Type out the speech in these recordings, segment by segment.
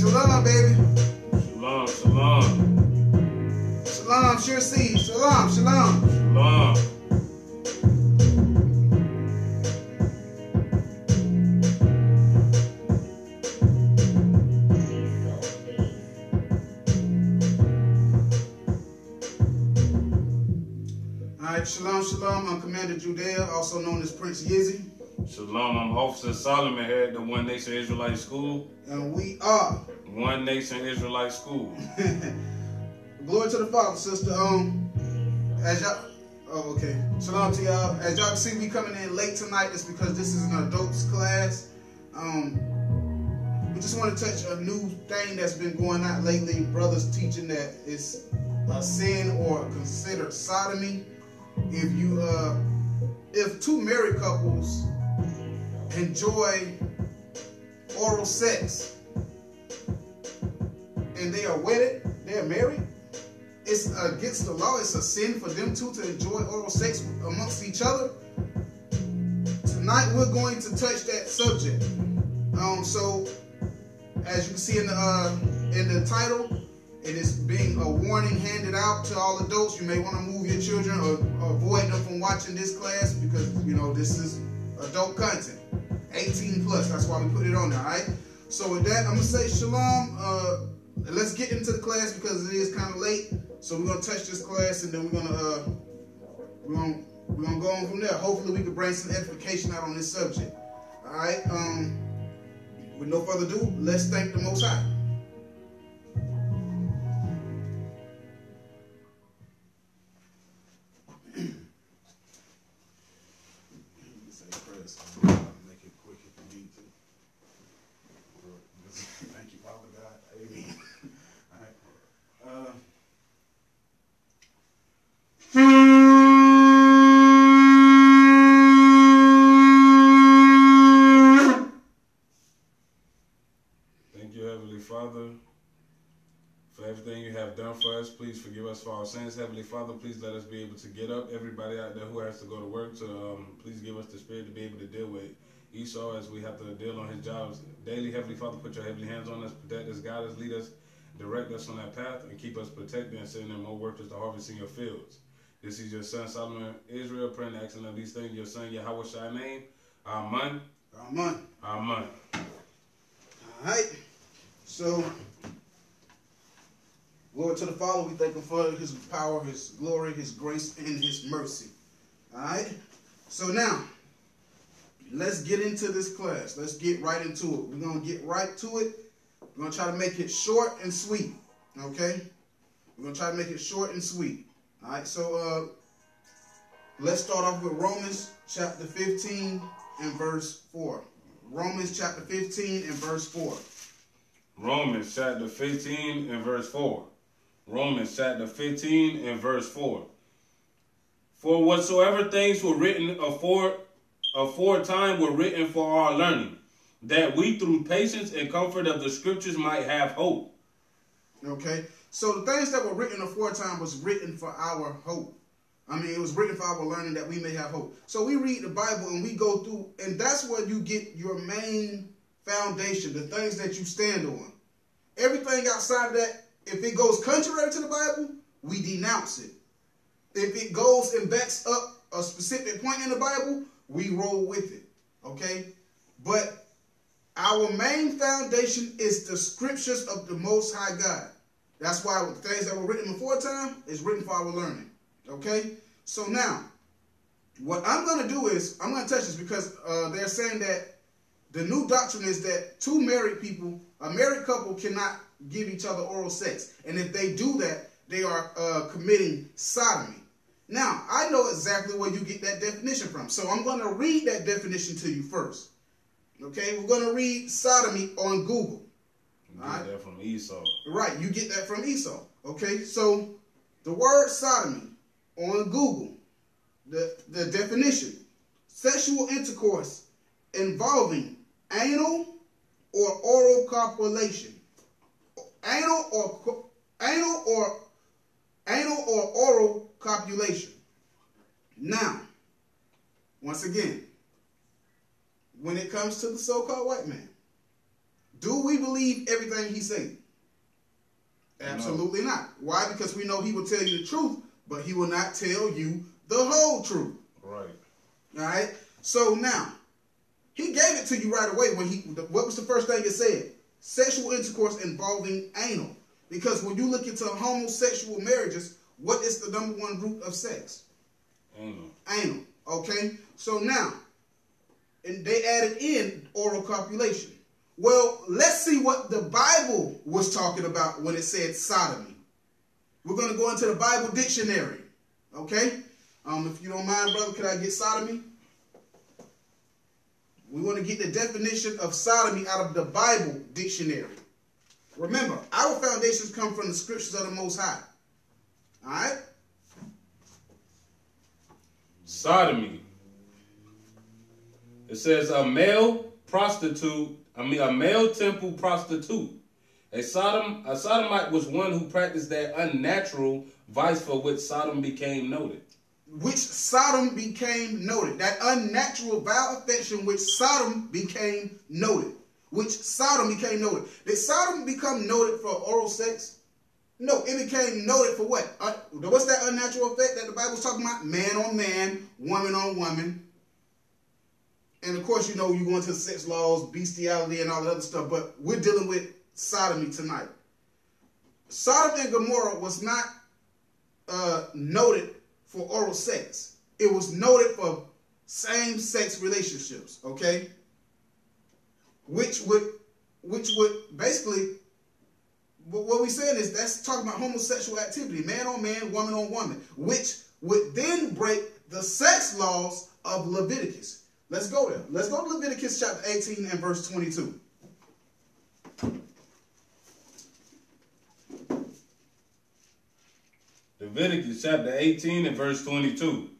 Shalom, baby. Shalom, shalom. Shalom, sure see. Shalom, shalom. Shalom. All right, shalom, shalom. I'm Commander Judea, also known as Prince Yizzy. Shalom, I'm Officer Solomon here at the One Nation Israelite School. And we are One Nation Israelite School. Glory to the Father, sister. As y'all, okay. Shalom to y'all. As y'all can see, we coming in late tonight. It's because this is an adults class. We just want to touch a new thing that's been going on lately. Brothers teaching that it's a sin or considered sodomy if two married couples enjoy oral sex and they are wedded, they're married, it's against the law. It's a sin for them two to enjoy oral sex amongst each other. Tonight we're going to touch that subject. So as you can see in the title, it is being a warning handed out to all adults. You may want to move your children or avoid them from watching this class because, you know, this is adult content. 18 plus, that's why we put it on there, all right? So with that, I'm going to say shalom. Let's get into the class because it is kind of late. So we're going to touch this class and then we're going to go on from there. Hopefully we can bring some edification out on this subject. All right? With no further ado, let's thank the Most High. Father, for everything you have done for us. Please forgive us for our sins. Heavenly Father, please let us be able to get up. Everybody out there who has to go to work, please give us the spirit to be able to deal with Esau as we have to deal on his jobs daily. Heavenly Father, put your heavenly hands on us, protect us, guide us, lead us, direct us on that path, and keep us protected and send in more workers to harvest in your fields. This is your son, Solomon Israel, praying the action of these things. Your son, Yahweh Shai name. Amen. Amen. Amen. All right. So, glory to the Father. We thank him for his power, his glory, his grace, and his mercy. All right? So now, let's get into this class. Let's get right into it. We're going to get right to it. We're going to try to make it short and sweet. Okay? We're going to try to make it short and sweet. All right? So, let's start off with Romans chapter 15 and verse 4. Romans chapter 15 and verse 4. Romans chapter 15 and verse 4. Romans chapter 15 and verse 4. For whatsoever things were written aforetime were written for our learning, that we through patience and comfort of the scriptures might have hope. Okay, so the things that were written aforetime was written for our hope. I mean, it was written for our learning that we may have hope. So we read the Bible and we go through, and that's where you get your main foundation, the things that you stand on. Everything outside of that, if it goes contrary to the Bible, we denounce it. If it goes and backs up a specific point in the Bible, we roll with it. Okay? But our main foundation is the scriptures of the Most High God. That's why the things that were written aforetime is written for our learning. Okay? So now, what I'm going to do is, I'm going to touch this because they're saying that the new doctrine is that two married people, a married couple cannot give each other oral sex. And if they do that, they are committing sodomy. Now, I know exactly where you get that definition from. So I'm going to read that definition to you first. Okay, we're going to read sodomy on Google. You get that from Esau. Right, you get that from Esau. Okay, so the word sodomy on Google, the definition, sexual intercourse involving anal or oral copulation. Anal or oral copulation. Now, once again, when it comes to the so-called white man, do we believe everything he's saying? Absolutely not. Why? Because we know he will tell you the truth, but he will not tell you the whole truth. Right. All right. So now, he gave it to you right away when what was the first thing it said? Sexual intercourse involving anal. Because when you look into homosexual marriages, what is the number one root of sex? Anal. Anal. Okay. So now, and they added in oral copulation. Well, let's see what the Bible was talking about when it said sodomy. We're going to go into the Bible dictionary. Okay? If you don't mind, brother, could I get sodomy? We want to get the definition of sodomy out of the Bible dictionary. Remember, our foundations come from the scriptures of the Most High. All right? Sodomy. It says a male temple prostitute. A sodomite was one who practiced that unnatural vice for which Sodom became noted. Which Sodom became noted. That unnatural vile affection which Sodom became noted. Which Sodom became noted. Did Sodom become noted for oral sex? No, it became noted for what? What's that unnatural effect that the Bible's talking about? Man on man, woman on woman. And of course, you know, you go into sex laws, bestiality, and all that other stuff, but we're dealing with sodomy tonight. Sodom and Gomorrah was not noted for oral sex. It was noted for same-sex relationships, okay? Which would basically, what we're saying is that's talking about homosexual activity, man on man, woman on woman, which would then break the sex laws of Leviticus. Let's go there. Let's go to Leviticus chapter 18 and verse 22. Leviticus chapter 18 and verse 22.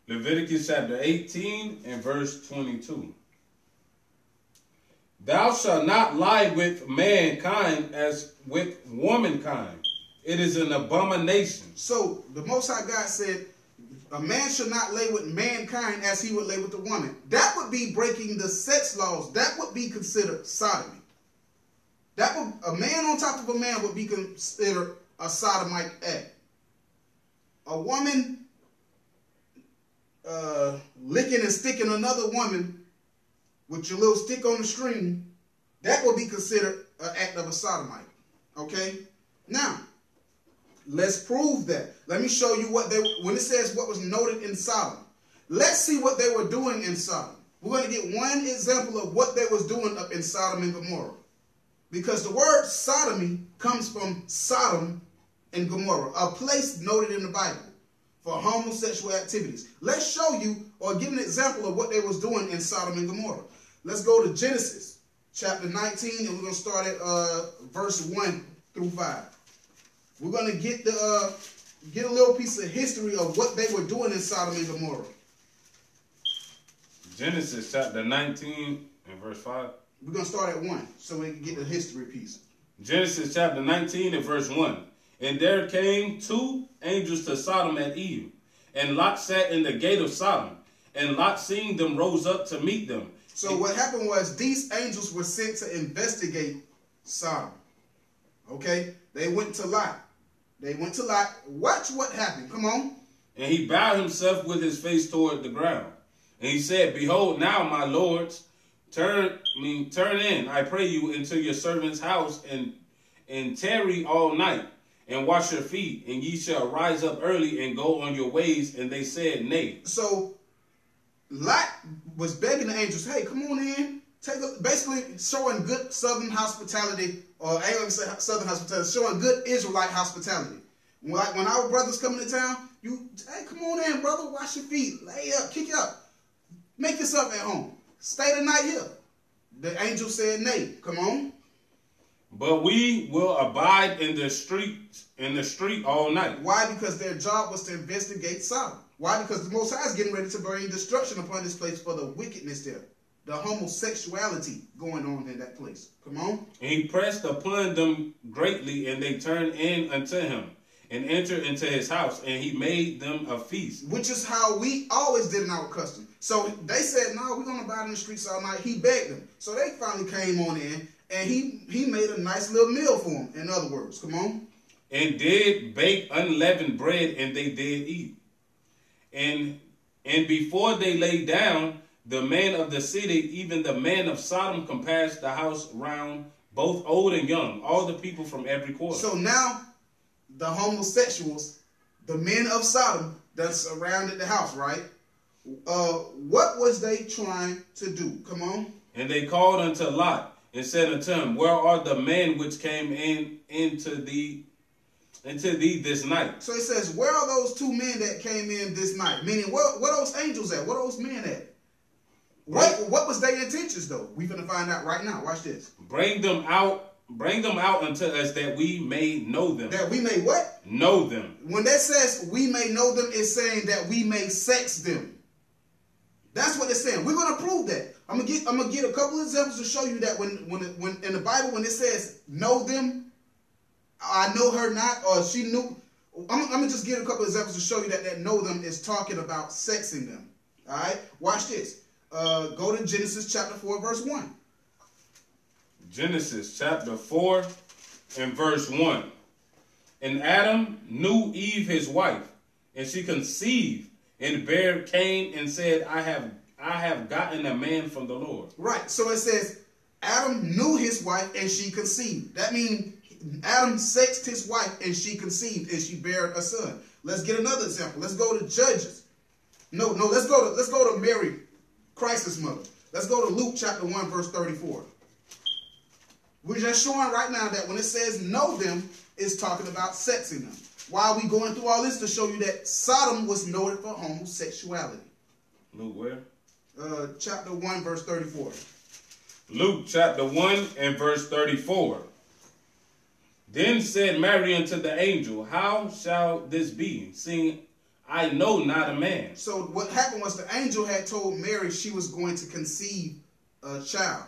Leviticus chapter 18 and verse 22. Thou shalt not lie with mankind as with womankind. It is an abomination. So the Most High God said, a man should not lay with mankind as he would lay with the woman. That would be breaking the sex laws. That would be considered sodomy. A man on top of a man would be considered a sodomite act. A woman licking and sticking another woman with your little stick on the string, that would be considered an act of a sodomite. Okay? Now, let's prove that. Let me show you when it says what was noted in Sodom. Let's see what they were doing in Sodom. We're going to get one example of what they was doing up in Sodom and Gomorrah. Because the word sodomy comes from Sodom and Gomorrah, a place noted in the Bible for homosexual activities. Let's show you or give an example of what they was doing in Sodom and Gomorrah. Let's go to Genesis chapter 19 and we're going to start at verse 1 through 5. We're going to get a little piece of history of what they were doing in Sodom and Gomorrah. Genesis chapter 19 and verse 5. We're going to start at 1 so we can get the history piece. Genesis chapter 19 and verse 1. And there came two angels to Sodom at eve, and Lot sat in the gate of Sodom. And Lot, seeing them, rose up to meet them. So what happened was these angels were sent to investigate Sodom. Okay? They went to Lot. Watch what happened. Come on. And he bowed himself with his face toward the ground. And he said, Behold, now, my lords, turn in, I pray you, into your servant's house, and tarry all night, and wash your feet, and ye shall rise up early and go on your ways. And they said, Nay. So Lot was begging the angels, hey, come on in. Basically showing good southern hospitality, or I ain't gonna say southern hospitality, showing good Israelite hospitality. Like when our brothers come into town, hey, come on in, brother, wash your feet, lay up, kick up, make yourself at home. Stay the night here. The angel said, nay, come on. But we will abide in the street all night. Why? Because their job was to investigate Sodom. Why? Because the Most High is getting ready to bring destruction upon this place for the wickedness there. The homosexuality going on in that place. Come on. And he pressed upon them greatly, and they turned in unto him, and entered into his house, and he made them a feast. Which is how we always did in our custom. So they said, no, we're going to abide in the streets all night. He begged them. So they finally came on in, and he made a nice little meal for them, in other words. Come on. And did bake unleavened bread, and they did eat. And before they lay down, the man of the city, even the man of Sodom, compassed the house round, both old and young, all the people from every quarter. So now the homosexuals, the men of Sodom that surrounded the house, right? What was they trying to do? Come on. And they called unto Lot and said unto him, where are the men which came into thee this night? So it says, where are those two men that came in this night? Meaning, where those angels at? Where those men at? What was their intentions, though? We're going to find out right now. Watch this. Bring them out unto us that we may know them. That we may what? Know them. When that says we may know them, it's saying that we may sex them. That's what it's saying. We're going to prove that. I'm gonna get a couple of examples to show you that when in the Bible, when it says know them, I know her not, or she knew. I'm gonna just give a couple of examples to show you that know them is talking about sexing them. All right, watch this. Go to Genesis chapter 4, verse 1. Genesis chapter 4 and verse 1. And Adam knew Eve his wife, and she conceived and bare Cain and said, I have gotten a man from the Lord. Right. So it says Adam knew his wife and she conceived. That means Adam sexed his wife and she conceived and she bare a son. Let's get another example. Let's go to Judges. No, let's go to Mary, Christ's mother. Let's go to Luke chapter 1, verse 34. We're just showing right now that when it says know them, it's talking about sexing them. Why are we going through all this? To show you that Sodom was noted for homosexuality. Luke where? Chapter 1, verse 34. Luke chapter 1 and verse 34. Then said Mary unto the angel, how shall this be, seeing I know not a man? So what happened was the angel had told Mary she was going to conceive a child.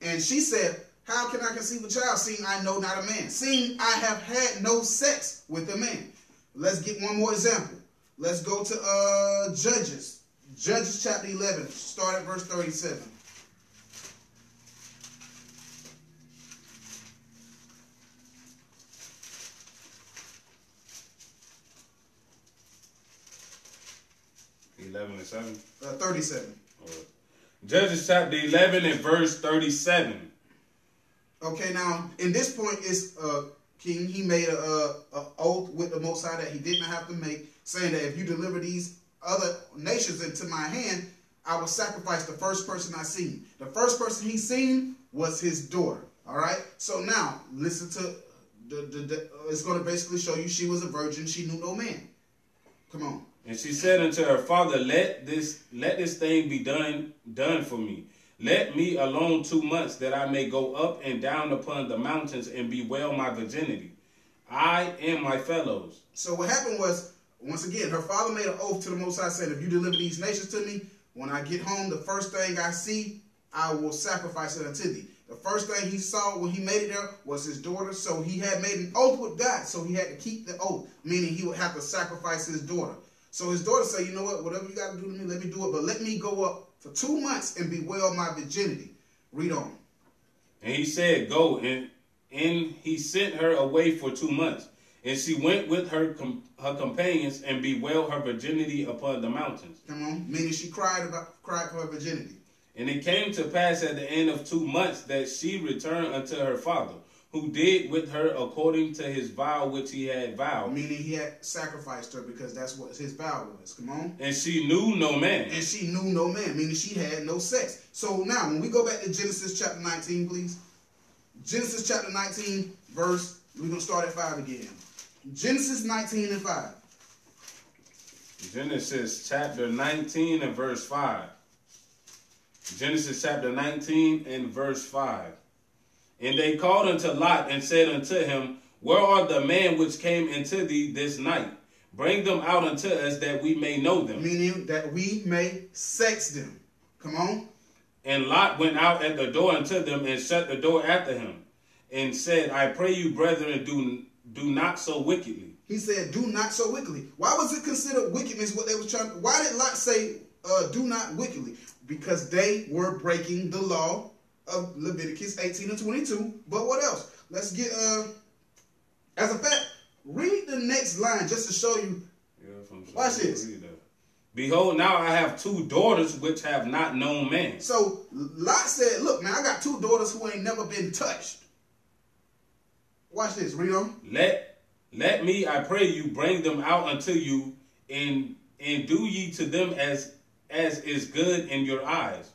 And she said, how can I conceive a child, seeing I know not a man? Seeing I have had no sex with a man. Let's get one more example. Let's go to Judges. Judges chapter 11. Start at verse 37. And 7? 37. Judges chapter 11 and verse 37. Okay, now, in this point, is king, he made a oath with the Most High that he didn't have to make, saying that if you deliver these other nations into my hand, I will sacrifice the first person I seen. The first person he seen was his daughter. All right? So now, listen to, it's going to basically show you she was a virgin. She knew no man. Come on. And she said unto her father, let this thing be done for me. Let me alone 2 months, that I may go up and down upon the mountains and bewail my virginity, I and my fellows. So what happened was, once again, her father made an oath to the Most High, saying, if you deliver these nations to me, when I get home, the first thing I see, I will sacrifice it unto thee. The first thing he saw when he made it there was his daughter. So he had made an oath with God. So he had to keep the oath, meaning he would have to sacrifice his daughter. So his daughter said, you know what, whatever you got to do to me, let me do it. But let me go up for 2 months and bewail my virginity. Read on. And he said, go. And he sent her away for 2 months. And she went with her companions and bewailed her virginity upon the mountains. Come on. Meaning she cried for her virginity. And it came to pass at the end of 2 months that she returned unto her father, who did with her according to his vow which he had vowed. Meaning he had sacrificed her, because that's what his vow was. Come on. And she knew no man. And she knew no man, meaning she had no sex. So now, when we go back to Genesis chapter 19, please. Genesis chapter 19, verse, we're going to start at 5 again. Genesis 19 and 5. Genesis chapter 19 and verse 5. Genesis chapter 19 and verse 5. And they called unto Lot and said unto him, Where are the men which came into thee this night? Bring them out unto us that we may know them. Meaning that we may sex them. Come on. And Lot went out at the door unto them and shut the door after him and said, I pray you, brethren, do not so wickedly. He said, do not so wickedly. Why was it considered wickedness what they were trying to... Why did Lot say, do not wickedly? Because they were breaking the law of Leviticus 18 and 22. But what else? Let's get... as a fact, read the next line just to show you. Watch this. Behold, now I have 2 daughters which have not known man. So Lot said, look, man, I got 2 daughters who ain't never been touched. Watch this. Read on. Let me, I pray you, bring them out unto you, and do ye to them as is good in your eyes.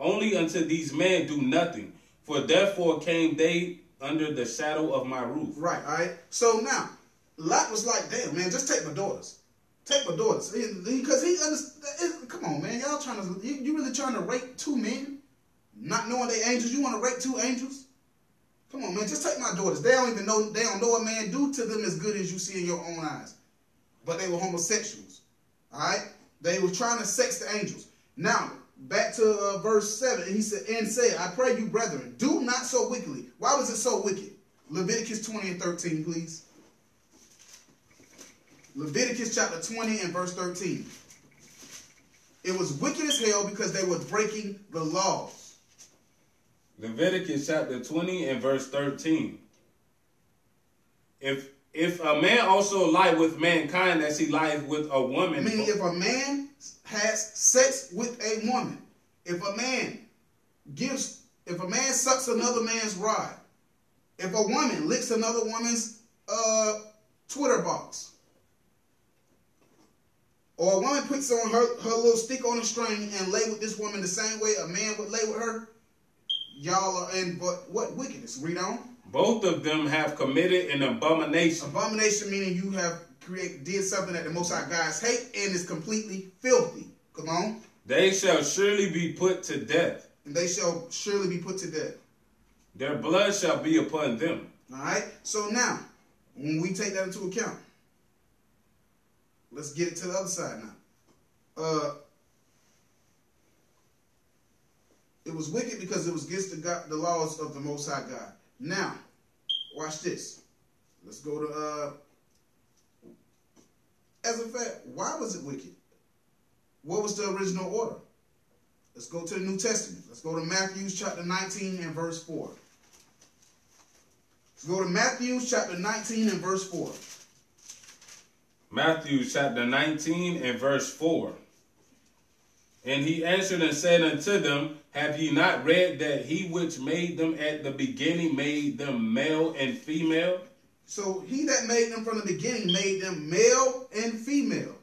Only unto these men do nothing, for therefore came they under the shadow of my roof. Right, all right. So now, Lot was like, damn, man, just take my daughters. Take my daughters. Because he understands. Come on, man. Y'all trying to, you really trying to rape 2 men? Not knowing they angels? You want to rape 2 angels? Come on, man. Just take my daughters. They don't even know, they don't know a man do to them as good as you see in your own eyes. But they were homosexuals. All right? They were trying to sex the angels. Now, back to verse 7. He said, and say, I pray you, brethren, do not so wickedly. Why was it so wicked? Leviticus 20 and 13, please. Leviticus chapter 20 and verse 13. It was wicked as hell because they were breaking the laws. Leviticus chapter 20 and verse 13. If a man also lie with mankind as he lieth with a woman. Meaning if a man has sex with a woman, if a man sucks another man's rod, if a woman licks another woman's Twitter box, or a woman puts on her little stick on a string and lay with this woman the same way a man would lay with her, y'all are in what wickedness? Read on. Both of them have committed an abomination. Abomination meaning you have did something that the Most High God's hate and is completely filthy. Come on. They shall surely be put to death. And they shall surely be put to death. Their blood shall be upon them. All right. So now, when we take that into account, let's get it to the other side now. It was wicked because it was against the laws of the Most High God. Now, watch this. Let's go to, as a fact, why was it wicked? What was the original order? Let's go to the New Testament. Let's go to Matthew chapter 19 and verse 4. Let's go to Matthew chapter 19 and verse 4. Matthew chapter 19 and verse 4. And he answered and said unto them, Have ye not read that he which made them at the beginning made them male and female? So he that made them from the beginning made them male and female.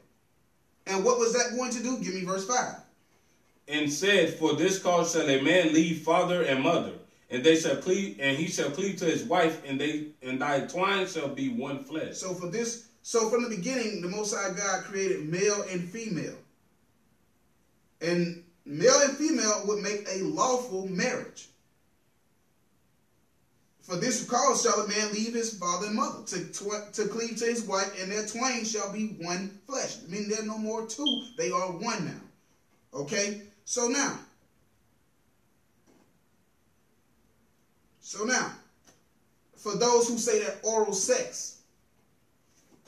And what was that going to do? Give me verse 5. And said, For this cause shall a man leave father and mother, and he shall cleave to his wife, and thy twine shall be one flesh. So from the beginning, the Most High God created male and female. And male and female would make a lawful marriage. For this cause shall a man leave his father and mother to cleave to his wife, and their twain shall be one flesh. I mean, they're no more 2. They are 1 now. Okay? So now, for those who say that oral sex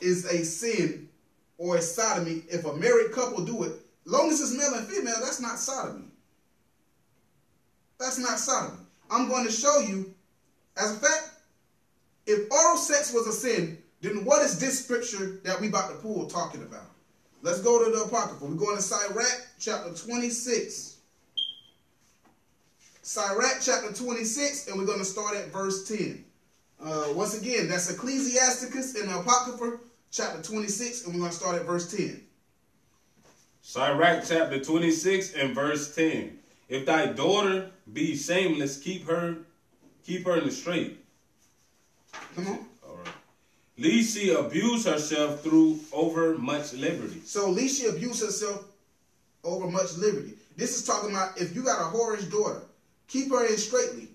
is a sin or a sodomy, if a married couple do it, long as it's male and female, that's not sodomy. That's not sodomy. I'm going to show you, as a fact, if oral sex was a sin, then what is this scripture that we about to pull talking about? Let's go to the Apocrypha. We're going to Sirach chapter 26. Sirach chapter 26, and we're going to start at verse 10. Once again, that's Ecclesiasticus in the Apocrypha, chapter 26, and we're going to start at verse 10. Sirach chapter 26 and verse 10. If thy daughter be shameless, keep her in the straight. Come on. All right. lest she abuse herself through over much liberty. So lest she abuse herself over much liberty. This is talking about if you got a whorish daughter, keep her in straitly,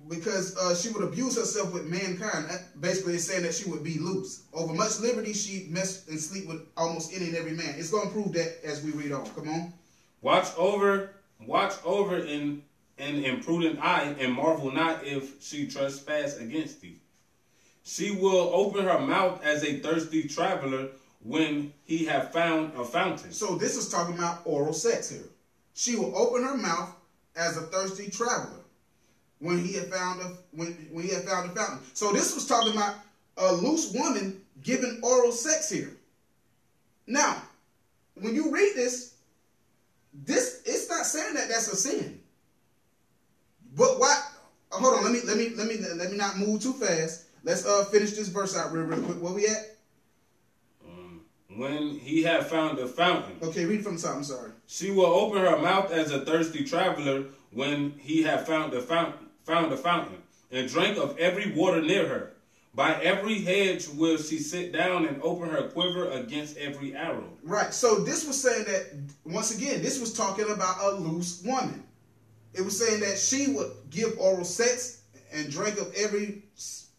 because she would abuse herself with mankind. Basically, it's saying that she would be loose. Over much liberty, she mess and sleep with almost any and every man. It's going to prove that as we read on. Come on. Watch over in an imprudent eye, and marvel not if she trespass against thee. She will open her mouth as a thirsty traveler when he have found a fountain. So this is talking about oral sex here. She will open her mouth as a thirsty traveler when he had found a fountain. So this was talking about a loose woman giving oral sex here. Now, when you read this it's not saying that that's a sin. But what? Hold on, let me not move too fast. Let's finish this verse out real quick. Where we at? When he had found a fountain. Okay, read from the top. I'm sorry. She will open her mouth as a thirsty traveler when he had found a fountain, and drank of every water near her. By every hedge will she sit down and open her quiver against every arrow. Right. So this was saying that, once again, this was talking about a loose woman. It was saying that she would give oral sex and drink of every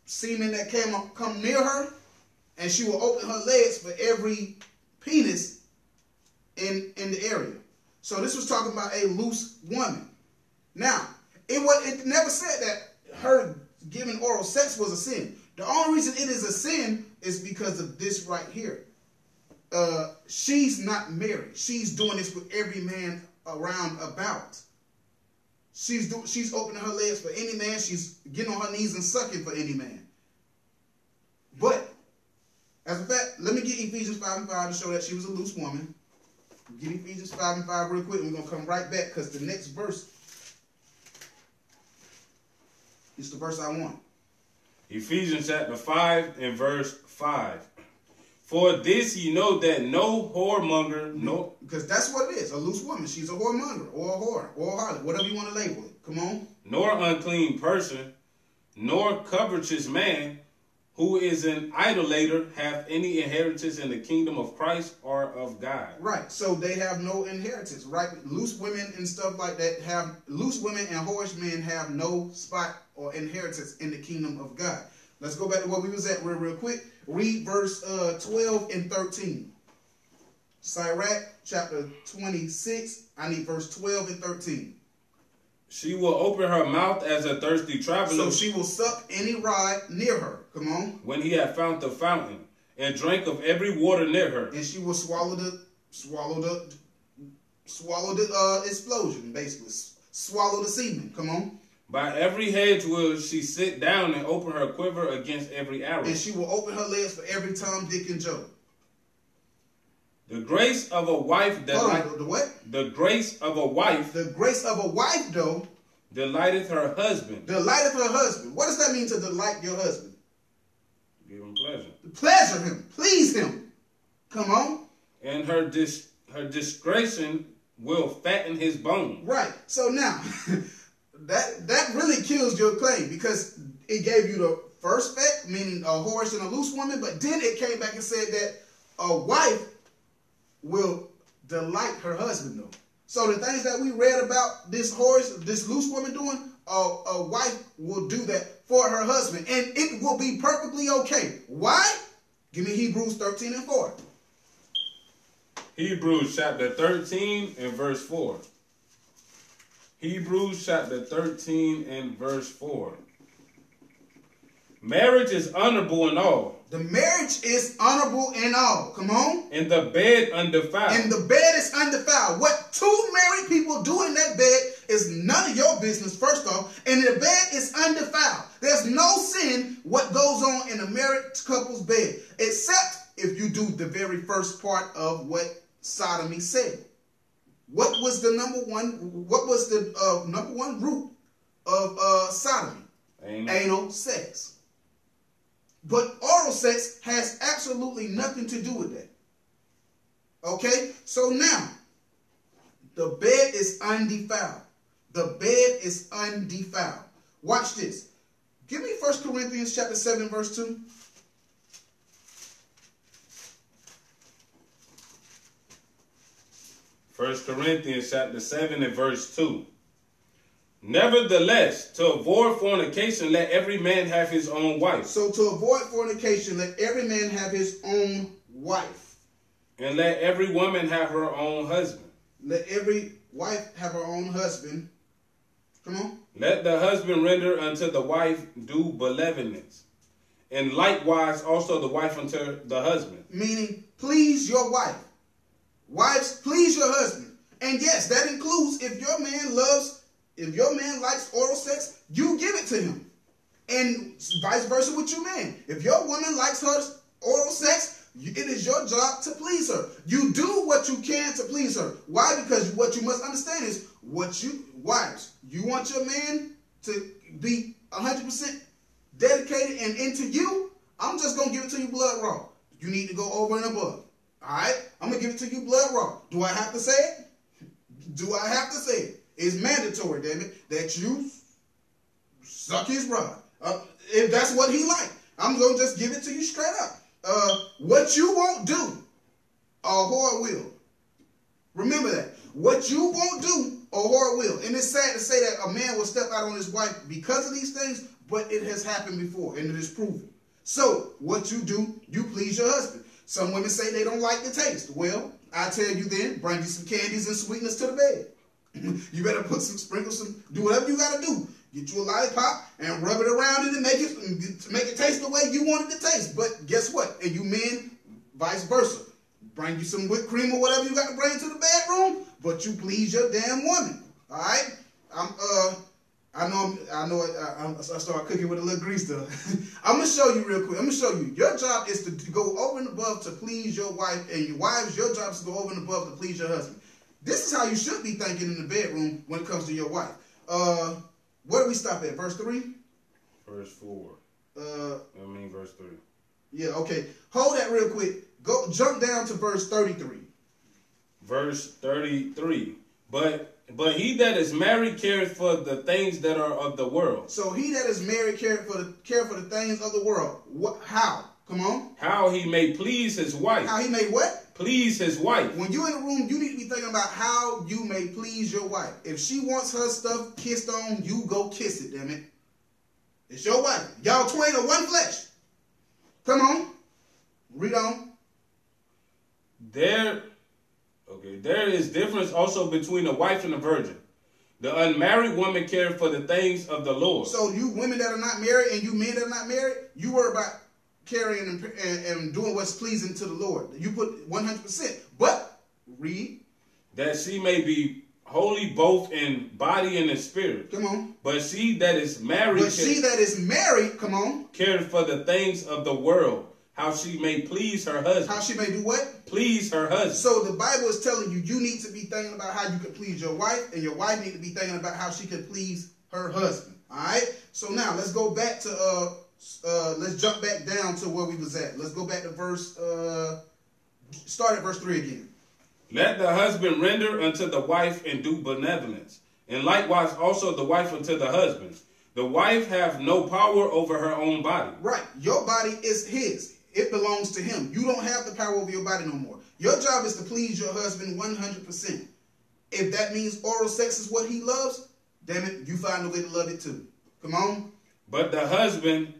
semen that come near her, and she will open her legs for every penis in the area. So this was talking about a loose woman. Now, it never said that her giving oral sex was a sin. The only reason it is a sin is because of this right here. She's not married. She's doing this with every man around about. She's opening her legs for any man. She's getting on her knees and sucking for any man. But, as a fact, let me get Ephesians 5:5 to show that she was a loose woman. Get Ephesians 5:5 real quick, and we're going to come right back because the next verse is the verse I want. Ephesians chapter 5 and verse 5. For this ye know that no whoremonger, no... Because that's what it is, a loose woman. She's a whoremonger, or a whore, or a harlot, whatever you want to label it. Come on. Nor unclean person, nor covetous man, who is an idolater, hath any inheritance in the kingdom of Christ or of God. Right, so they have no inheritance, right? Loose women and stuff like that have, loose women and whorish men have no spot or inheritance in the kingdom of God. Let's go back to where we was at real quick. Read verse 12 and 13. Sirach chapter 26, I need verse 12 and 13. She will open her mouth as a thirsty traveler. So she will suck any rod near her. Come on. When he had found the fountain, and drank of every water near her. And she will swallow the explosion, basically. Swallow the semen. Come on. By every hedge will she sit down and open her quiver against every arrow. And she will open her legs for every Tom, Dick, and Joe. The grace of a wife the what? The grace of a wife. The grace of a wife, though. Delighteth her husband. Delighteth her husband. What does that mean to delight your husband? Give him pleasure. Pleasure him. Please him. Come on. And her discretion will fatten his bone. Right. So now, that really kills your claim, because it gave you the first fact, meaning a whorish and a loose woman, but then it came back and said that a wife will delight her husband, though. So the things that we read about this loose woman doing, a wife will do that for her husband, and it will be perfectly okay. Why? Give me Hebrews 13 and 4. Hebrews chapter 13 and verse 4. Hebrews chapter 13 and verse 4. Marriage is honorable in all. The marriage is honorable in all. Come on. And the bed undefiled. And the bed is undefiled. What two married people do in that bed is none of your business, first off. And the bed is undefiled. There's no sin what goes on in a married couple's bed, except if you do the very first part of what sodomy said. What was the number one root of sodomy? Anal sex. But oral sex has absolutely nothing to do with that. Okay? So now, the bed is undefiled. The bed is undefiled. Watch this. Give me 1 Corinthians chapter 7, verse 2. 1 Corinthians chapter 7 and verse 2. Nevertheless, to avoid fornication, let every man have his own wife. So to avoid fornication, let every man have his own wife. And let every woman have her own husband. Let every wife have her own husband. Come on. Let the husband render unto the wife due benevolence. And likewise also the wife unto the husband. Meaning, please your wife. Wives, please your husband. And yes, that includes if your man likes oral sex, you give it to him. And vice versa with your man. If your woman likes her oral sex, it is your job to please her. You do what you can to please her. Why? Because what you must understand is wives, you want your man to be 100% dedicated and into you. I'm just going to give it to you blood raw. You need to go over and above. All right? I'm going to give it to you blood raw. Do I have to say it? Do I have to say it? It's mandatory, damn it, that you suck his rod. If that's what he like, I'm going to just give it to you straight up. What you won't do, a whore will. Remember that. What you won't do, a whore will. And it's sad to say that a man will step out on his wife because of these things, but it has happened before, and it is proven. So, what you do, you please your husband. Some women say they don't like the taste. Well, I tell you then, bring you some candies and sweetness to the bed. You better sprinkle some, do whatever you got to do. Get you a lollipop and rub it around it and make it taste the way you want it to taste. But guess what? And you men, vice versa. Bring you some whipped cream or whatever you got to bring to the bedroom, but you please your damn woman. All right? I start cooking with a little grease though. I'm going to show you real quick. I'm going to show you. Your job is to go over and above to please your wife, and your wives, your job is to go over and above to please your husband. This is how you should be thinking in the bedroom when it comes to your wife. Where do we stop at? Verse 3? Verse 4. Verse 3. Yeah, okay. Hold that real quick. Jump down to verse 33. Verse 33. But he that is married careth for the things that are of the world. So he that is married care for the things of the world. How? Come on. How he may please his wife. How he may what? Please his wife. When you're in the room, you need to be thinking about how you may please your wife. If she wants her stuff kissed on, you go kiss it, damn it. It's your wife. Y'all twain are one flesh. Come on. Read on. There is difference also between a wife and a virgin. The unmarried woman cares for the things of the Lord. So you women that are not married and you men that are not married, you worry about carrying and doing what's pleasing to the Lord. You put 100%. But, read. That she may be holy both in body and in spirit. Come on. But she that is married. Come on. Cares for the things of the world. How she may please her husband. How she may do what? Please her husband. So the Bible is telling you need to be thinking about how you can please your wife, and your wife need to be thinking about how she can please her husband. All right? So now let's go back to let's jump back down to where we was at. Let's go back to start at verse 3 again. Let the husband render unto the wife and do benevolence, and likewise also the wife unto the husband. The wife have no power over her own body. Right. Your body is his. It belongs to him. You don't have the power over your body no more. Your job is to please your husband 100%. If that means oral sex is what he loves, damn it, you find a way to love it too. Come on. But the husband,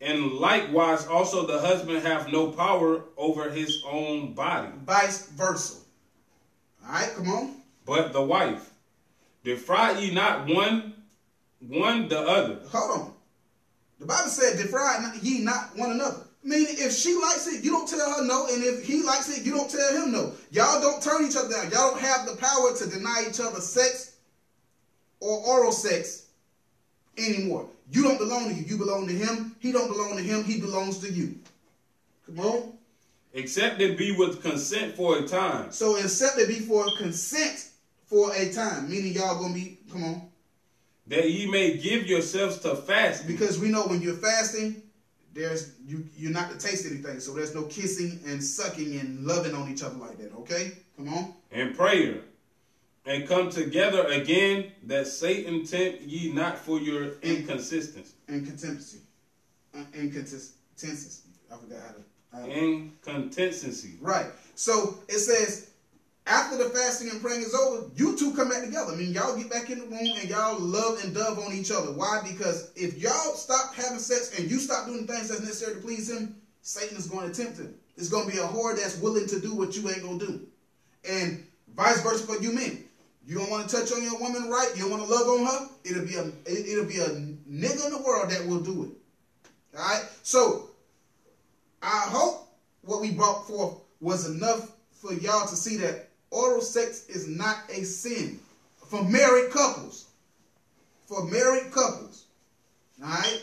and likewise also the husband, have no power over his own body. Vice versa. All right, come on. But the wife, defraud ye not one the other. Hold on. The Bible said, defraud ye not one another. Meaning, if she likes it, you don't tell her no. And if he likes it, you don't tell him no. Y'all don't turn each other down. Y'all don't have the power to deny each other sex or oral sex anymore. You don't belong to you. You belong to him. He don't belong to him. He belongs to you. Come on. Except it be with consent for a time. So, except it be for consent for a time. Meaning y'all going to be, come on. That ye may give yourselves to fasting. Because we know when you're fasting, you're not to taste anything, so there's no kissing and sucking and loving on each other like that. Okay, come on. And prayer, and come together again, that Satan tempt ye not for your inconsistency. Inconsistency. I forgot how to. Inconsistency. Right. So it says, after the fasting and praying is over, you two come back together. I mean, y'all get back in the room and y'all love and dove on each other. Why? Because if y'all stop having sex and you stop doing the things that's necessary to please him, Satan is going to tempt him. It's going to be a whore that's willing to do what you ain't going to do. And vice versa for you men. You don't want to touch on your woman right. You don't want to love on her. It'll be a nigga in the world that will do it. All right? So I hope what we brought forth was enough for y'all to see that oral sex is not a sin for married couples. For married couples. All right?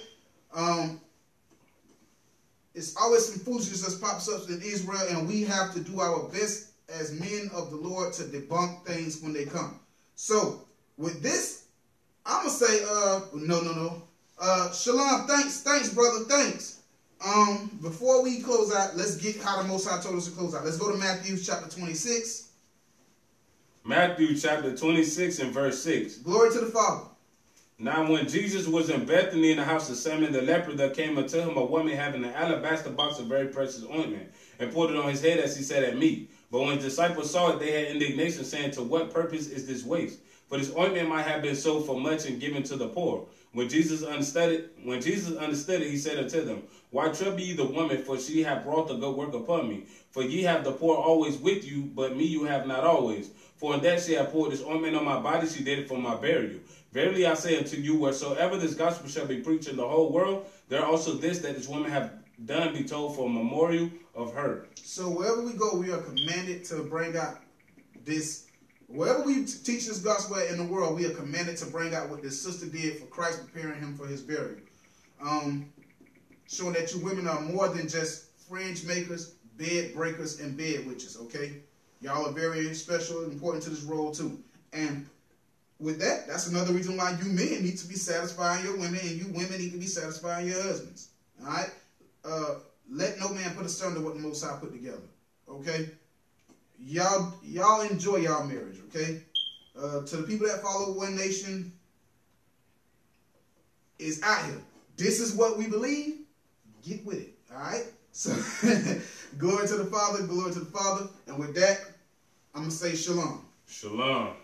It's always some foolishness that pops up in Israel, and we have to do our best as men of the Lord to debunk things when they come. So, with this, I'm going to say, no. Shalom, thanks, brother, thanks. Before we close out, let's get how the Most High told us to close out. Let's go to Matthew chapter 26. Matthew chapter 26 and verse 6. Glory to the Father. Now when Jesus was in Bethany in the house of Simon the leper, there came unto him a woman having an alabaster box of very precious ointment, and poured it on his head as he sat at meat. But when his disciples saw it, they had indignation, saying, To what purpose is this waste? For this ointment might have been sold for much and given to the poor. When Jesus understood it, he said unto them, Why trouble ye the woman? For she hath wrought a good work upon me. For ye have the poor always with you, but me you have not always. For in that she hath poured this ointment on my body, she did it for my burial. Verily I say unto you, wheresoever this gospel shall be preached in the whole world, there also this that this woman hath done be told for a memorial of her. So wherever we go, we are commanded to bring out this. Wherever we teach this gospel in the world, we are commanded to bring out what this sister did for Christ, preparing him for his burial. Showing that you women are more than just fringe makers, bed breakers, and bed witches, okay? Y'all are very special and important to this role too. And with that, that's another reason why you men need to be satisfying your women, and you women need to be satisfying your husbands. All right? Let no man put asunder what the Most High put together. Okay? Y'all enjoy y'all marriage. Okay? To the people that follow One Nation is out here. This is what we believe. Get with it. All right? So, glory to the Father, glory to the Father. And with that, I'm going to say shalom. Shalom.